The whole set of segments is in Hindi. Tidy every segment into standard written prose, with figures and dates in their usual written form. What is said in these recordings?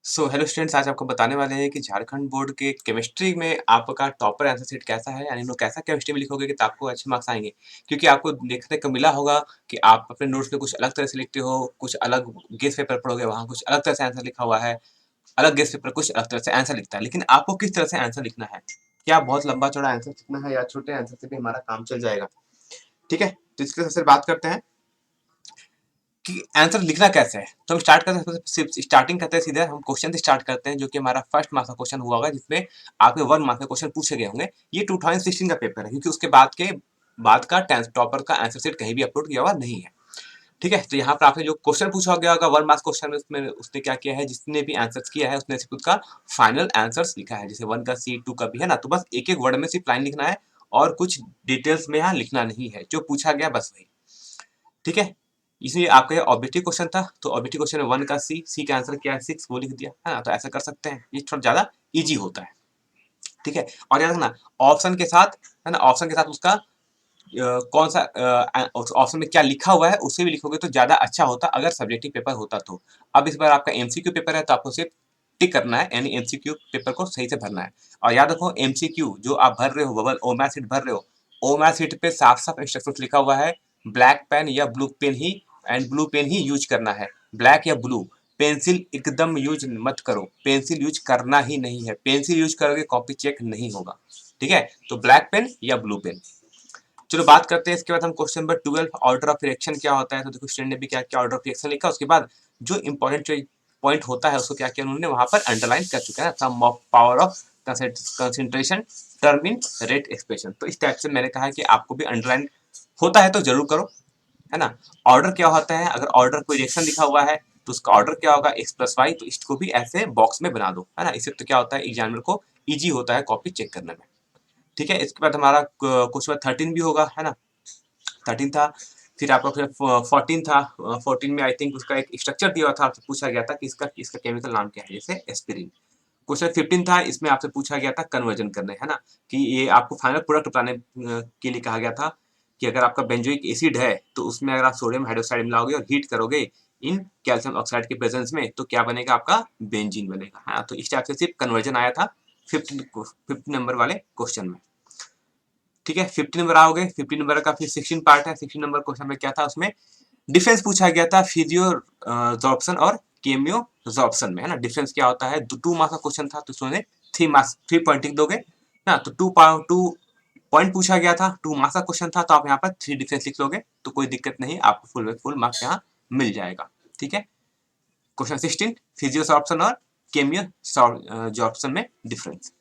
हेलो स्टूडेंट्स, आज आपको बताने वाले हैं कि झारखंड बोर्ड के केमिस्ट्री में आपका टॉपर आंसर शीट कैसा है, यानी कैसा केमिस्ट्री में लिखोगे कि तो आपको अच्छे मार्क्स आएंगे। क्योंकि आपको देखने को मिला होगा कि आप अपने नोट्स में कुछ अलग तरह से लिखते हो, कुछ अलग गेस पेपर पढ़ोगे, वहाँ कुछ अलग तरह से आंसर लिखा हुआ है, अलग गेस पेपर कुछ अलग तरह से आंसर लिखता है। लेकिन आपको किस तरह से आंसर लिखना है, क्या बहुत लंबा चौड़ा आंसर लिखना है या छोटे आंसर से भी हमारा काम चल जाएगा। ठीक है, तो इसके सबसे बात करते हैं कि आंसर लिखना कैसे है। तो हम स्टार्ट करते हैं, सिर्फ स्टार्टिंग करते हैं, सीधे हम क्वेश्चन से स्टार्ट करते हैं, जो कि हमारा फर्स्ट मार्क्स का क्वेश्चन हुआ होगा, जिसमें आपके 1 मार्क्स के क्वेश्चन पूछे गए होंगे। ये 2016 का पेपर है, क्योंकि उसके बाद का टॉपर का आंसर सेट कहीं भी अपलोड किया हुआ नहीं है। ठीक है, तो यहाँ पर आपने जो क्वेश्चन पूछा गया होगा 1 मार्क्स क्वेश्चन में, उसमें उसने क्या किया है, जिसने भी आंसर किया है उसने सिर्फ उसका फाइनल आंसर लिखा है। जैसे 1 का सी, 2 का भी है ना, तो बस एक एक वर्ड में सिर्फ लाइन लिखना है और कुछ डिटेल्स में यहाँ लिखना नहीं है, जो पूछा गया बस वही। ठीक है, इसलिए आपका ये ऑब्जेक्टिव क्वेश्चन था, तो ऑब्जेक्टिव क्वेश्चन में 1 का सी का आंसर क्या है 6, वो लिख दिया है ना। तो ऐसा कर सकते हैं, ये थोड़ा ज्यादा इजी होता है। ठीक है, और याद रखना ऑप्शन के साथ, है ना, ऑप्शन के साथ उसका कौन सा ऑप्शन में क्या लिखा हुआ है उसे भी लिखोगे तो ज्यादा अच्छा होता, अगर सब्जेक्टिव पेपर होता तो। अब इस बार आपका एमसीक्यू पेपर है, तो आपको सिर्फ टिक करना है, यानी एमसीक्यू पेपर को सही से भरना है। और याद रखो, एमसीक्यू जो आप भर रहे हो, बबल ओमैथ शीट भर रहे हो, ओमैथ शीट पे साफ साफ इंस्ट्रक्शन लिखा हुआ है, ब्लैक पेन या ब्लू पेन ही, एंड ब्लू पेन ही यूज करना है, ब्लैक या ब्लू। पेंसिल एकदम यूज मत करो, पेंसिल यूज करना ही नहीं है, पेंसिल यूज करोगे कॉपी चेक नहीं होगा। ठीक है, तो ब्लैक पेन या ब्लू पेन। चलो बात करते हैं, इसके बाद हम question number 12 order of reaction क्या होता है। तो देखो स्टूडेंट ने भी क्या क्या ऑर्डर ऑफ रिएक्शन लिखा, उसके बाद जो इंपॉर्टेंट पॉइंट होता है उसको क्या क्या उन्होंने वहां पर अंडरलाइन कर चुका है, sum of power of concentration term in rate expression. तो इस टाइप से मैंने कहा कि आपको भी अंडरलाइन होता है तो जरूर करो, है ना। ऑर्डर क्या होता है, अगर ऑर्डर कोई रिएक्शन लिखा हुआ है तो उसका ऑर्डर क्या होगा, एक्स प्लस वाई, तो इसको भी ऐसे बॉक्स में बना दो, है ना। इससे तो क्या होता है, एग्जामिनर को इजी होता है कॉपी चेक करने में। ठीक है, इसके बाद हमारा क्वेश्चन 13 भी होगा, है ना। 13 था, फिर आपका फिर 14 था। 14 में आई थिंक उसका एक स्ट्रक्चर दिया हुआ था, आपसे पूछा गया था कि इसका इसका केमिकल नाम क्या है, जैसे एस्पिरिन। क्वेश्चन 15 था, इसमें आपसे पूछा गया था कन्वर्जन करने, है ना, कि ये आपको फाइनल प्रोडक्ट बताने के लिए कहा गया था कि अगर आपका बेंजोइक एसिड है तो उसमें अगर आप सोडियम हाइड्रोक्साइड मिलाओगे और हीट करोगे इन कैल्शियम ऑक्साइड के प्रेजेंस में, तो क्या बनेगा, आपका बेंजीन बनेगा, है ना। तो इस टाइप से सिर्फ कन्वर्जन आया था 50 नंबर वाले क्वेश्चन में। ठीक है, 50 नंबर आओगे, 50 नंबर का फिर 16 पार्ट है। 16 नंबर क्वेश्चन में क्या था, उसमें डिफरेंस पूछा गया था फिजियो जॉर्प्शन और केमियो जॉर्प्शन में, है ना। डिफरेंस क्या होता है, 2 मार्क्स का क्वेश्चन था, तो उसमें 3 मार्क्स 3 पॉइंट लिख दोगे ना। तो 2 पॉइंट पूछा गया था, 2 मार्क्स का क्वेश्चन था, तो आप यहाँ पर 3 डिफरेंस लिख लोगे तो कोई दिक्कत नहीं, आपको फुल मार्क्स यहाँ मिल जाएगा। ठीक है, क्वेश्चन 16 फिजियो जॉर्प्शन और केमियो जॉर्प्शन में डिफरेंस।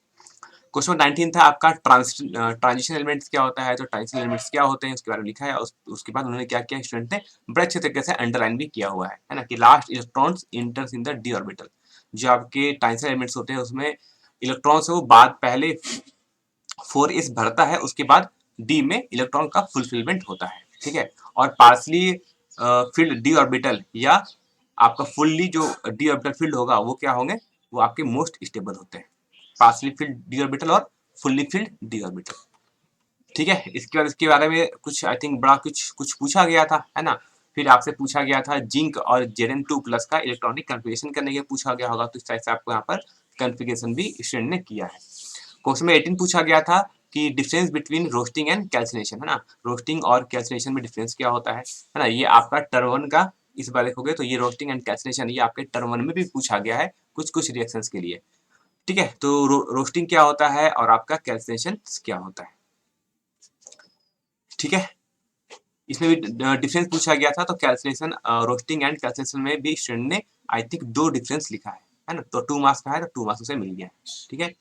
क्वेश्चन 19 था आपका ट्रांजिशन एलिमेंट्स क्या होता है। तो ट्रांजिशन एलिमेंट्स क्या होते हैं उसके बारे में लिखा है, उसके बाद उन्होंने क्या किया, स्टूडेंट ने बड़े अच्छे तरीके से अंडरलाइन भी किया हुआ है ना, कि last electrons इंटर्स in the D orbital. जो आपके ट्रांजिशन एलिमेंट्स होते हैं उसमें इलेक्ट्रॉन्स वो बाद पहले 4s भरता है, उसके बाद डी में इलेक्ट्रॉन का फुलफिलमेंट होता है। ठीक है, और पार्सली फील्ड डी ऑर्बिटल या आपका फुल्ली जो डी ऑर्बिटल फील्ड होगा वो क्या होंगे, वो आपके मोस्ट स्टेबल होते हैं, पार्सली फील्ड डी ऑर्बिटल और फुल्ली फील्ड डी ऑर्बिटल। ठीक है, इसके बाद इसके बारे में कुछ आई थिंक बड़ा कुछ कुछ पूछा गया था, है ना। फिर आपसे पूछा गया था जिंक और Zn2+ का इलेक्ट्रॉनिक कन्फिगरेशन करने के पूछा गया होगा, तो इस टाइप से आपको यहाँ पर कन्फिगरेशन भी स्टूडेंट ने किया है। क्वेश्चन में 18 पूछा गया था कि difference between roasting and calcination, है ना। रोस्टिंग और कैल्सिनेशन में डिफरेंस क्या होता है ना। ये आपका टर्म 1 का इस बार देखोगे तो ये रोस्टिंग एंड कैल्सिनेशन ये आपके टर्म 1 में भी पूछा गया है कुछ कुछ रिएक्शंस के लिए। ठीक है, तो रोस्टिंग क्या होता है और आपका कैल्सिनेशन क्या होता है। ठीक है, इसमें भी डिफरेंस पूछा गया था, तो कैल्कुलेशन रोस्टिंग एंड कैल्कुलेशन में भी स्टूडेंट ने आई थिंक 2 डिफरेंस लिखा है ना। तो 2 मार्क्स का है, तो 2 मार्क्स उसे मिल गया। ठीक है,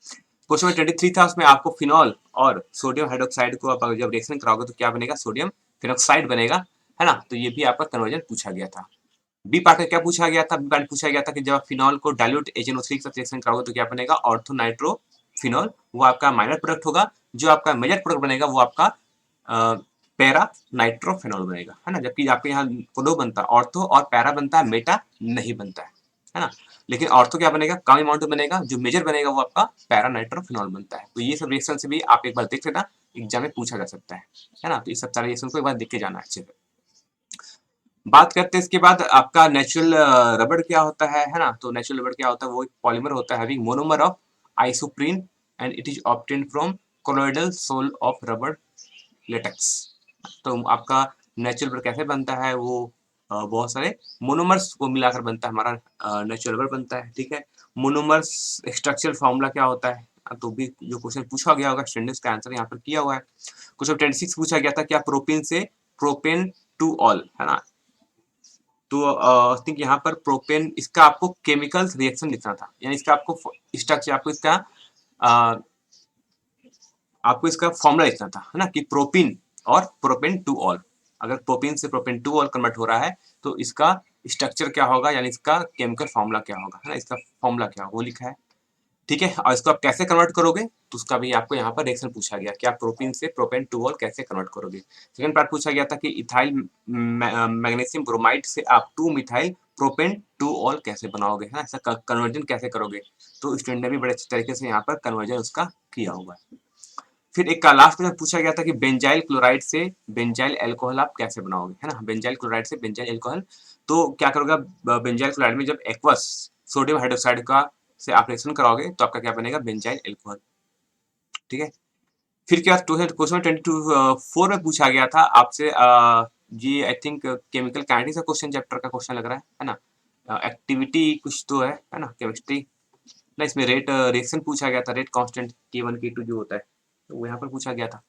क्वेश्चन 23 था, उसमें आपको फिनॉल और सोडियम हाइड्रोक्साइड को आप जब रिएक्शन कराओगे तो क्या बनेगा, सोडियम फिनॉक्साइड बनेगा, है ना। तो ये भी आपका कन्वर्जन पूछा गया था। बी पार्ट में क्या पूछा गया था, बी पार्ट पूछा गया था कि जब आप फिनॉल को डाइल्यूट HNO3 के साथ रिएक्शन कराओगे तो क्या बनेगा, ऑर्थो नाइट्रो फिनॉल, वो आपका माइनर प्रोडक्ट होगा। जो आपका मेजर प्रोडक्ट बनेगा वो आपका पैरा नाइट्रोफेनॉल बनेगा, है ना। जबकि आपके यहाँ दो बनता है, ऑर्थो और पैरा बनता है, मेटा नहीं बनता है ना। लेकिन ऑर्थो क्या बनेगा, कम अमाउंट में बनेगा, जो मेजर बनेगा वो आपका पैरा नाइट्रोफेनॉल बनता है। तो ये सब रिएक्शन से भी आप एक बार देख लेना, एग्जाम में पूछा जा सकता है ना। तो ये सब सारे रिएक्शन को एक बार देख के जाना अच्छे से। बात करते हैं इसके बाद आपका नेचुरल रबड़ क्या होता है ना? तो नेचुरल रबड़ क्या होता है? वो एक पॉलीमर होता है having monomer of isoprene and it is obtained from colloidal sol of रबड़ लेटेक्स। तो आपका नेचुरल रबर कैसे बनता है? वो बहुत सारे मोनोमर्स को मिलाकर बनता है हमारा नेचुरल रबर बनता है, ठीक है। मोनोमर्स स्ट्रक्चरल फॉर्मूला क्या होता है? तो भी जो क्वेश्चन पूछा गया होगा स्टूडेंट्स का आंसर यहाँ पर किया हुआ है। क्वेश्चन 26 पूछा गया था क्या प्रोपेन से प्रोपेन टू ऑल, है ना? तो आई थिंक यहाँ पर प्रोपेन इसका आपको केमिकल रिएक्शन लिखना था, यानी इसका आपको स्ट्रक्चर आपको इसका फॉर्मूला लिखना था, है ना, कि प्रोपिन और प्रोपेन टू ऑल। अगर प्रोपिन से प्रोपेन टू ऑल कन्वर्ट हो रहा है तो इसका स्ट्रक्चर क्या होगा, यानी इसका केमिकल फॉर्मूला क्या होगा, है ना, इसका फॉर्मूला क्या वो लिखा है, ठीक है। और इसको आप कैसे कन्वर्ट करोगे तो उसका भी आपको यहाँ पर रिएक्शन पूछा गया कि आप प्रोपिन से प्रोपेन टू ऑल कैसे कन्वर्ट करोगे। सेकंड पार्ट पूछा गया था कि इथाइल मैग्नीशियम ब्रोमाइड से आप 2 मिथाइल प्रोपेन टू ऑल कैसे बनाओगे, है ना, इसका कन्वर्जन कैसे करोगे। तो स्टूडेंट ने भी बड़े अच्छे तरीके से यहाँ पर कन्वर्जन उसका किया हुआ है। फिर एक का लास्ट क्वेश्चन पूछा गया था कि बेंजाइल क्लोराइड से बेंजाइल अल्कोहल आप कैसे बनाओगे, है ना, बेंजाइल क्लोराइड से बेंजाइल अल्कोहल। तो क्या करोगे आप बेंजाइल क्लोराइड में जब एक्वस सोडियम हाइड्रोक्साइड का से आप रिएक्शन कराओगे तो आपका क्या बनेगा, बेंजाइल अल्कोहल, ठीक है। फिर क्या क्वेश्चन 22 में पूछा गया था आपसे ये आई थिंक केमिकल काइनेटिक्स का क्वेश्चन चैप्टर का क्वेश्चन लग रहा है ना, एक्टिविटी कुछ तो है ना, केमिस्ट्री ना, इसमें रेट रिएक्शन पूछा गया था, रेट कांस्टेंट K1 K2 जो होता है तो वो यहाँ पर पूछा गया था,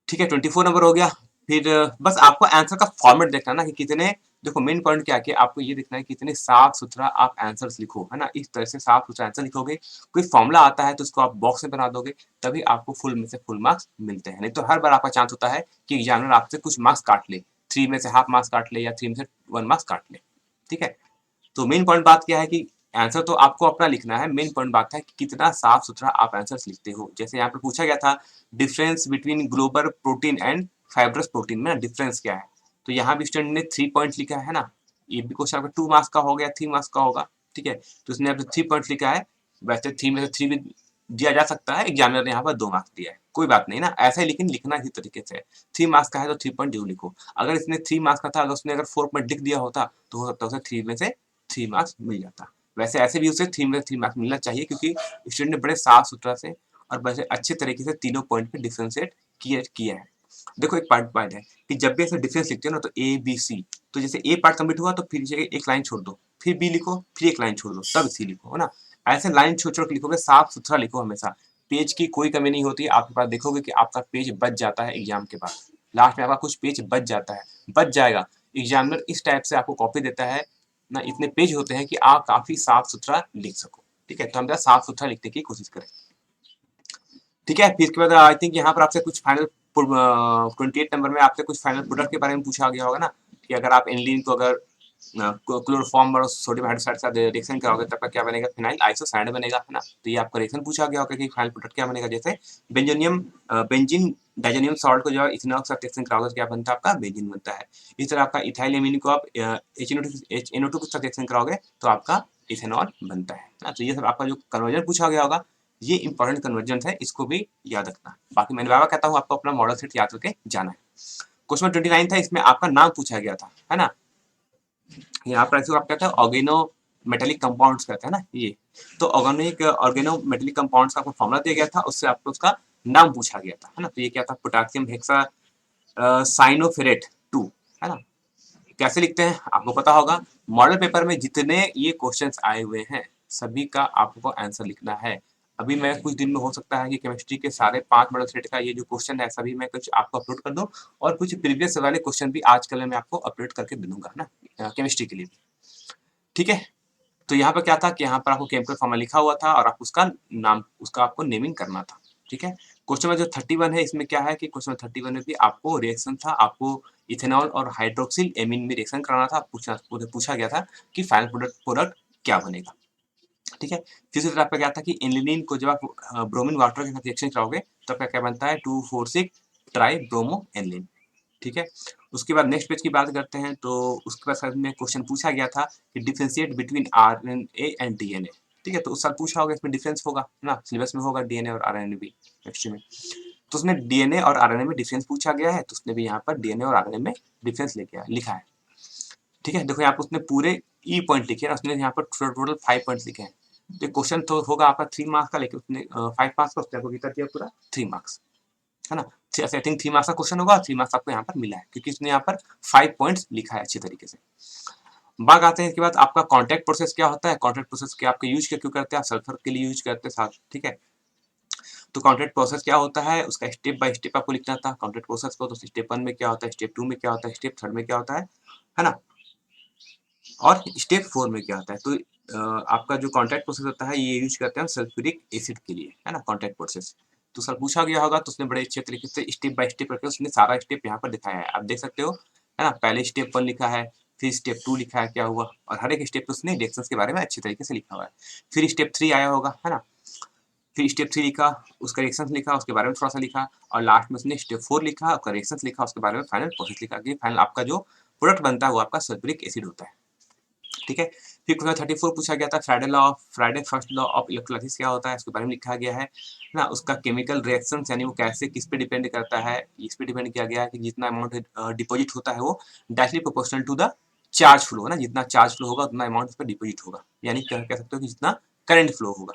ठीक है। 24 नंबर हो गया। फिर बस आपको आंसर का फॉर्मेट देखना ना कि कितने, देखो मेन पॉइंट क्या है कि आपको ये देखना है कितने साफ सुथरा आप आंसर्स लिखो, है ना, इस तरह से साफ सुथरा आंसर लिखोगे। कोई फॉर्मूला आता है तो उसको आप बॉक्स में बना दोगे, तभी आपको फुल में से फुल मार्क्स मिलते हैं। नहीं तो हर बार आपका चांस होता है कि एग्जामिनर आपसे कुछ मार्क्स काट ले, 3 में से हाफ मार्क्स काट ले या 3 में से 1 मार्क्स काट ले, ठीक है। तो मेन पॉइंट बात क्या है कि आंसर तो आपको अपना लिखना है, मेन पॉइंट बात है कि कितना साफ सुथरा आप आंसर्स लिखते हो। जैसे यहाँ पे पूछा गया था difference between global protein and fibrous protein में डिफरेंस क्या है, तो यहाँ भी स्टूडेंट ने 3 पॉइंट लिखा है ना, ये भी क्वेश्चन आपका 2 मार्क्स का हो गया, 3 मार्क्स का होगा, ठीक है। तो उसने यहाँ पे 3 पॉइंट लिखा है, वैसे 3 में से 3 भी दिया जा सकता है, एग्जामिनर ने यहाँ पर 2 मार्क्स दिया है, कोई बात नहीं ना, ऐसा ही लेकिन लिखना इसी तरीके से। 3 मार्क्स का है तो 3 पॉइंट जरूर लिखो। अगर इसने 3 मार्क्स का था, अगर उसने अगर 4 पॉइंट लिख दिया होता तो हो सकता है उसे 3 में से 3 मार्क्स मिल जाता। वैसे ऐसे भी उसे 3 में से 3 मार्क्स मिलना चाहिए क्योंकि स्टूडेंट ने बड़े साफ सुथरा से और बड़े अच्छे तरीके से तीनों पॉइंट पे डिफरेंशिएट किया है। देखो एक पार्ट है कि जब भी ऐसे डिफरेंस लिखते हो ना तो ए बी सी, तो जैसे ए पार्ट कंप्लीट हुआ तो फिर एक लाइन छोड़ दो, फिर बी लिखो, फिर एक लाइन छोड़ दो, तब सी लिखो, है ना। ऐसे लाइन छोड़ छोड़ के लिखोगे, साफ सुथरा लिखो हमेशा, पेज की कोई कमी नहीं होती। आपके पास देखोगे कि आपका पेज बच जाता है एग्जाम के बाद, लास्ट में आपका कुछ पेज बच जाता है, बच जाएगा। एग्जामिनर इस टाइप से आपको कॉपी देता है ना, इतने पेज होते हैं कि आप काफी साफ सुथरा लिख सको, ठीक है। तो हम साफ सुथरा लिखने की कोशिश करें, ठीक है। फिर इसके बाद आई थिंक यहाँ पर आपसे कुछ फाइनल 28 नंबर में आपसे कुछ फाइनल प्रोडक्ट के बारे में पूछा गया होगा ना, कि अगर आप एनिलीन को अगर क्लोरोफॉर्म और सोडियम हाइड्रोक्साइड का रिएक्शन कराओगे तब का क्या बनेगा, फिनाइल आइसोसाइड बनेगा, है ना। तो ये आपका रिएक्शन पूछा गया होगा कि फाइनल प्रोडक्ट क्या बनेगा। जैसे बेंजोनियम बेंजीन डाइजोनियम सॉल्ट को जो इथेनॉल के साथ रिएक्शन कराओगे तो क्या बनता है, आपका बेंजीन बनता है। इस तरह आपका इथाइल एमीन को आप HNO2 के साथ रिएक्शन कराओगे तो आपका इथेनॉल बनता है ना। तो ये सब आपका जो कन्वर्जन पूछा गया होगा, ये इंपॉर्टेंट कन्वर्जन है, इसको भी याद रखना। बाकी मैंने बाबा कहता हूँ आपको अपना मॉडल सेट याद करके जाना है। क्वेश्चन 29 था, इसमें आपका नाम पूछा गया था, है ना। यहाँ पर इसको आप कहते हैं ऑर्गेनो मेटेलिक कंपाउंड्स कहते हैं ना ये। तो ऑर्गेनो मेटेलिक कंपाउंड्स का आपको फॉर्मूला दिया गया था, उससे आपको उसका नाम पूछा गया था, है ना। तो ये क्या था, पोटेशियम हेक्सा साइनोफेरेट 2, है ना। कैसे लिखते हैं आपको पता होगा। मॉडल पेपर में जितने ये क्वेश्चंस आए हुए हैं सभी का आपको आंसर लिखना है। अभी मैं कुछ दिन में हो सकता है कि केमिस्ट्री के सारे 5 मॉडल सेट का ये जो क्वेश्चन है सभी मैं कुछ आपको अपलोड कर दूं, और कुछ प्रीवियस वाले क्वेश्चन भी आजकल मैं आपको अपलोड करके दे दूंगा ना, केमिस्ट्री के लिए, ठीक है। तो यहाँ पर क्या था कि यहाँ पर आपको केमिकल फॉर्मूला लिखा हुआ था और आप उसका नाम, उसका आपको नेमिंग करना था, ठीक है। क्वेश्चन में जो 31 है इसमें क्या है कि क्वेश्चन 31 में भी आपको रिएक्शन था, आपको इथेनॉल और हाइड्रोक्सिल एमीन में रिएक्शन कराना था। पूछा गया था कि फाइनल प्रोडक्ट क्या बनेगा, ठीक है। तीसरी तरह आपका क्या था कि एनिलीन को जब आप ब्रोमीन वाटर के साथ रिएक्शन कराओगे तो आपका क्या बनता है, 2,4,6 ट्राई ब्रोमो एनिलीन, ठीक है। उसके बाद नेक्स्ट पेज की बात करते हैं तो उसके बाद में क्वेश्चन पूछा गया था कि differentiate between RNA and DNA, ठीक है। तो उस साल पूछा होगा, इसमें डिफरेंस होगा ना, सिलेबस में होगा DNA और RNA भी नेक्स्ट में। तो उसमें DNA और RNA में डिफरेंस पूछा गया है, तो उसने भी यहाँ पर DNA और RNA में डिफरेंस लिखा है। ठीक है, देखो यहाँ पे उसने पूरे ई पॉइंट लिखे हैं, उसने यहाँ पर टोटल 5 पॉइंट्स लिखे हैं। तो क्वेश्चन तो होगा आपका 3 मार्क्स का, लेकिन उसने 5 मार्क्स का, उसने आपको कितना दिया पूरा 3 मार्क्स, है ना। आई थिंक 3 मार्क्स का क्वेश्चन होगा और 3 मार्क्स आपको यहाँ पर मिला है, क्योंकि उसने यहाँ पर 5 पॉइंट्स लिखा है अच्छी तरीके से। बात आते हैं इसके बाद आपका कॉन्टैक्ट प्रोसेस क्या होता है। कॉन्टैक्ट प्रोसेस के आपके यूज क्यों करते हैं, आप सल्फर के लिए यूज करते हैं साथ, ठीक है। तो कॉन्ट्रैक्ट प्रोसेस क्या होता है, उसका स्टेप बाय स्टेप आपको लिखना था कॉन्ट्रैक्ट प्रोसेस को। तो स्टेप 1 में क्या होता है, स्टेप 2 में क्या होता है, स्टेप 3 में क्या होता है ना, और स्टेप 4 में क्या होता है। तो आपका जो कॉन्ट्रैक्ट प्रोसेस होता है ये यूज करते हैं सल्फ्यूरिक एसिड के लिए, है ना, कॉन्ट्रैक्ट प्रोसेस। तो सर पूछा गया होगा तो उसने बड़े अच्छे तरीके से स्टेप बाय स्टेप करके उसने सारा स्टेप यहाँ पर दिखाया है, आप देख सकते हो, है ना। पहले स्टेप 1 लिखा है, फिर स्टेप 2 लिखा है क्या हुआ, और हर एक स्टेप उसने रिएक्शंस के बारे में अच्छे तरीके से लिखा हुआ है। फिर स्टेप 3 आया होगा, है ना, फिर स्टेप 3 लिखा, उसका रिएक्शंस लिखा, उसके बारे में थोड़ा सा लिखा, और लास्ट में उसने स्टेप 4 लिखा, उसका रिएक्शंस लिखा, उसके बारे में फाइनल प्रोसेस लिखा कि फाइनल आपका जो प्रोडक्ट बनता है वो आपका सल्फ्यूरिक एसिड होता है, ठीक है। फिर क्वेश्चन 34 पूछा गया था, Friday first law of electrolysis क्या होता है, इसके बारे में लिखा गया है ना। उसका केमिकल रिएक्शंस यानी वो कैसे किस पे डिपेंड करता है, इस पे डिपेंड किया गया है कि जितना अमाउंट डिपॉजिट होता है वो directly proportional to the charge flow, है ना, जितना चार्ज फ्लो होगा उतना अमाउंट उस पर डिपॉजिट होगा, यानी कह सकते हो कि जितना करंट फ्लो होगा,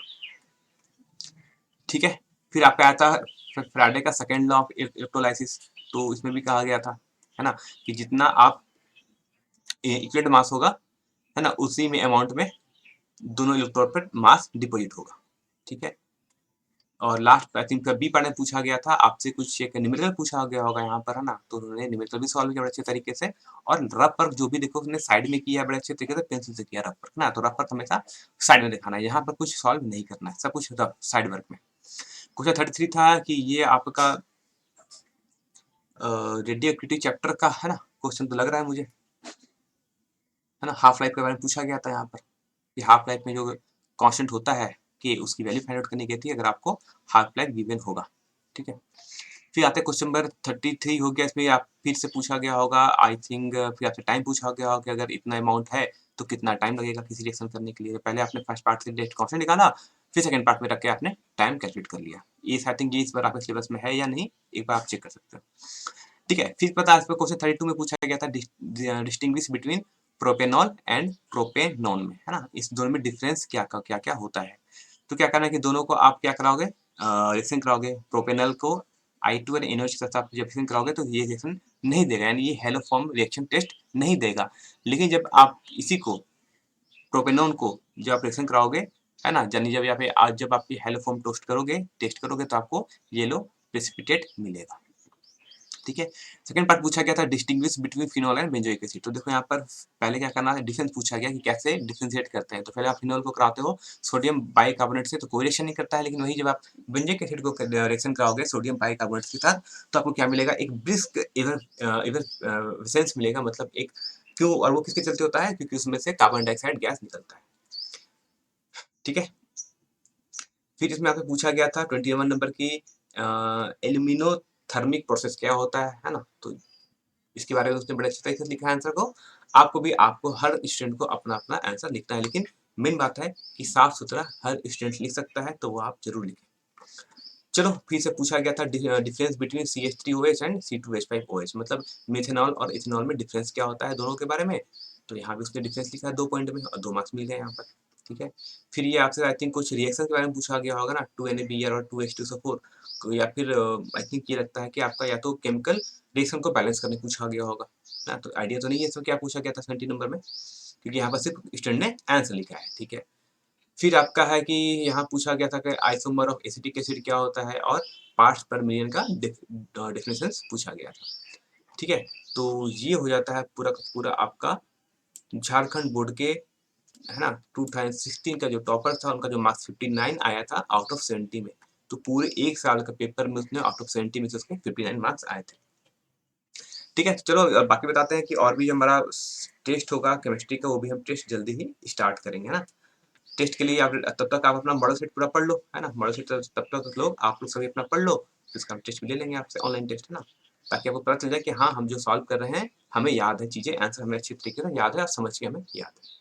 ठीक है। फिर आपका आता है फ्राइडे का सेकेंड लॉ ऑफ इलेक्ट्रोलाइसिस। तो इसमें भी कहा गया था, है ना, कि जितना आप इक्विवेलेंट मास होगा, है ना, उसी में अमाउंट में दोनों इलेक्ट्रोड पर मास डिपॉजिट होगा, ठीक है। और last I think B part में पूछा गया था आपसे कुछ एक न्यूमेरिकल पूछा गया होगा यहाँ पर, है ना, तो उन्होंने न्यूमेरिकल भी सॉल्व किया बड़े अच्छे तरीके से। और रफ वर्क जो भी देखो उसने साइड में किया है बड़े अच्छे तरीके से, पेंसिल से किया रफ वर्क ना, तो रफ वर्क हमेशा साइड में दिखाना है, यहाँ पर कुछ सॉल्व नहीं करना है, सब कुछ रफ साइड वर्क में। क्वेश्चन 33 था कि ये आपका रेडियो एक्टिविटी चैप्टर का, है ना, क्वेश्चन तो लग रहा है मुझे, है ना। हाफ लाइफ के बारे में पूछा गया था यहाँ पर कि हाफ लाइफ में जो कांस्टेंट होता है कि उसकी वैल्यू फाइंड आउट करनी गई थी अगर आपको हाफ लाइफ गिवन होगा, ठीक है। फिर आते क्वेश्चन नंबर 33 हो गया, इसमें आप फिर से पूछा गया होगा आई थिंक, फिर आपसे टाइम पूछा गया होगा कि अगर इतना अमाउंट है तो कितना टाइम लगेगा किसी रिएक्शन करने के लिए। तो पहले आपने फर्स्ट पार्ट से डेट कांस्टेंट निकाला, फिर सेकंड पार्ट में रख के आपने टाइम कैलकुलेट कर लिया। ये आई थिंक ये इस बार आपके सिलेबस में है या नहीं, एक बार आप चेक कर सकते हो, ठीक है। फिर पता है क्वेश्चन 32 में पूछा गया था distinguish between propanol and propanone में, है ना, इस दोनों में डिफरेंस क्या क्या होता है। तो क्या करना है कि दोनों को आप क्या कराओगे, रिएक्शन कराओगे। प्रोपेनॉल को I2 और NaOH के साथ आप जब रिएक्शन कराओगे तो ये रिएक्शन नहीं देगा, यानी ये हेलो फॉर्म रिएक्शन टेस्ट नहीं देगा। लेकिन जब आप इसी को प्रोपेनॉन को जब आप रिएक्शन कराओगे, है ना, यानी जब यहाँ पे आज जब आप हेलो फॉर्म टेस्ट करोगे तो आपको येलो प्रेसिपिटेट मिलेगा, ठीक है। सेकंड पार्ट पूछा गया था distinguish between phenol and benzoic acid. तो देखो यहाँ पर पहले क्या करना है, डिफरेंस पूछा गया कि कैसे डिफरेंशिएट करते हैं। तो पहले आप फिनोल को कराते हो सोडियम बाइकार्बोनेट से, तो कोई रिएक्शन नहीं करता है, लेकिन वही जब आप बेंजोइक एसिड को रिएक्शन कराओगे सोडियम बाइकार्बोनेट के साथ तो आपको क्या मिलेगा, एक ब्रिस्क एफरवेसेंस मिलेगा, मतलब एक क्यों, और वो किसके चलते होता है, क्योंकि उसमें से कार्बन डाइऑक्साइड गैस निकलता है, ठीक है। फिर इसमें आपसे पूछा गया था 21 नंबर की एल्यूमिनोथर्मिक प्रोसेस क्या होता है ना, तो इसके बारे में उसने बड़े अच्छे तरीके से लिखा है आंसर को। आपको हर स्टूडेंट को अपना अपना आंसर लिखना है, लेकिन मेन बात है कि साफ सुथरा हर स्टूडेंट लिख सकता है, तो वो आप जरूर लिखें। चलो फिर से पूछा गया था difference between CH3OH and C2H5OH, मतलब मिथेनॉल और इथेनॉल में डिफरेंस क्या होता है दोनों के बारे में। तो यहाँ भी उसने डिफरेंस लिखा है 2 पॉइंट में और 2 मार्क्स मिल गए यहाँ पर, ठीक है। फिर ये आपसे आई थिंक कुछ रिएक्शन के बारे में पूछा गया होगा ना, 2NaBr और 2H2SO4, या फिर आई थिंक ये लगता है कि आपका या तो केमिकल रिएक्शन को बैलेंस करने पूछा गया होगा ना, तो आइडिया तो नहीं है इसमें क्या पूछा गया था 70 नंबर में, क्योंकि यहाँ पर सिर्फ स्टूडेंट ने आंसर लिखा है, ठीक है। फिर आपका है कि यहाँ पूछा गया था कि आइसोमर ऑफ एसिटिक एसिड क्या होता है, और पार्ट्स पर मिलियन का डेफिनेशन पूछा गया था, ठीक है। तो ये हो जाता है पूरा का पूरा आपका झारखंड बोर्ड के, है ना, 2016 का जो टॉपर था उनका जो मार्क्स 59 आया था आउट ऑफ 70 में। तो पूरे एक साल का पेपर में उसने आउट ऑफ 70 में से उसके 59 मार्क्स आए थे, ठीक है। चलो बाकी बताते हैं कि और भी जो हमारा टेस्ट होगा केमिस्ट्री का, वो भी हम टेस्ट जल्दी ही स्टार्ट करेंगे, है ना। टेस्ट के लिए आप तब तक आप अपना मॉडल सेट पूरा पढ़ लो, है ना, मॉडल सेट तब तक लोग आप लोग सभी अपना पढ़ लो, फिर इसका हम टेस्ट भी ले लेंगे आपसे, ऑनलाइन टेस्ट, है ना, ताकि आपको पता चल जाए कि हाँ हम जो सॉल्व कर रहे हैं हमें याद है चीजें, आंसर हमें अच्छी तरीके से याद है और समझ के हमें याद है।